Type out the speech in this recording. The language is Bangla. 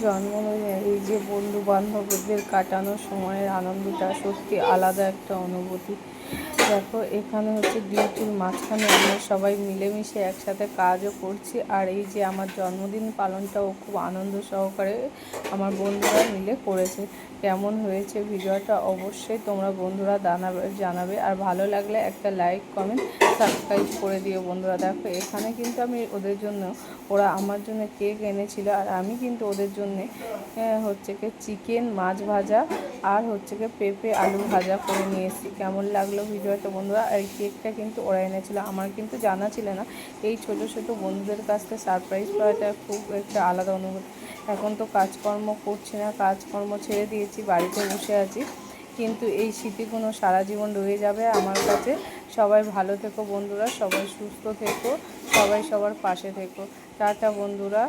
জন্মদিনে এই যে বন্ধু বান্ধবদের কাটানোর সময়ের আনন্দটা সত্যি আলাদা একটা অনুভূতি। দেখো এখানে হচ্ছে ডিউটির মাঝখানে আমরা সবাই মিলেমিশে একসাথে কাজও করছি, আর এই যে আমার জন্মদিন পালনটাও খুব আনন্দ সহকারে আমার বন্ধুরা মিলে করেছে। কেমন হয়েছে ভিডিওটা অবশ্যই তোমরা বন্ধুরা জানাবে, আর ভালো লাগলে একটা লাইক কমেন্ট সাবস্ক্রাইব করে দিও বন্ধুরা। দেখো এখানে কিন্তু আমি ওদের জন্য, ওরা আমার জন্য কেক এনেছিল, আর আমি কিন্তু ওদের জন্যে হচ্ছে কি চিকেন মাছ ভাজা আর হচ্ছে কি পেঁপে আলু ভাজা করে নিয়ে এসেছি। কেমন লাগলো ভিডিওটা বন্ধুরা? আর এই কেকটা কিন্তু ওরা এনেছিল, আমার কিন্তু জানা ছিল না। এই ছোটো ছোটো বন্ধুদের কাছ থেকে সারপ্রাইজ পাওয়াটা খুব একটা আলাদা অনুভূতি। এখন তো কাজকর্ম করছি না, কাজকর্ম ছেড়ে দিয়েছি, বাড়িতে বসে আছি, কিন্তু এই স্মৃতিগুলো সারা জীবন রয়ে যাবে আমার কাছে। সবাই ভালো থেকো বন্ধুরা, সবাই সুস্থ থেকো, সবাই সবার পাশে থেকো। টাটা বন্ধুরা।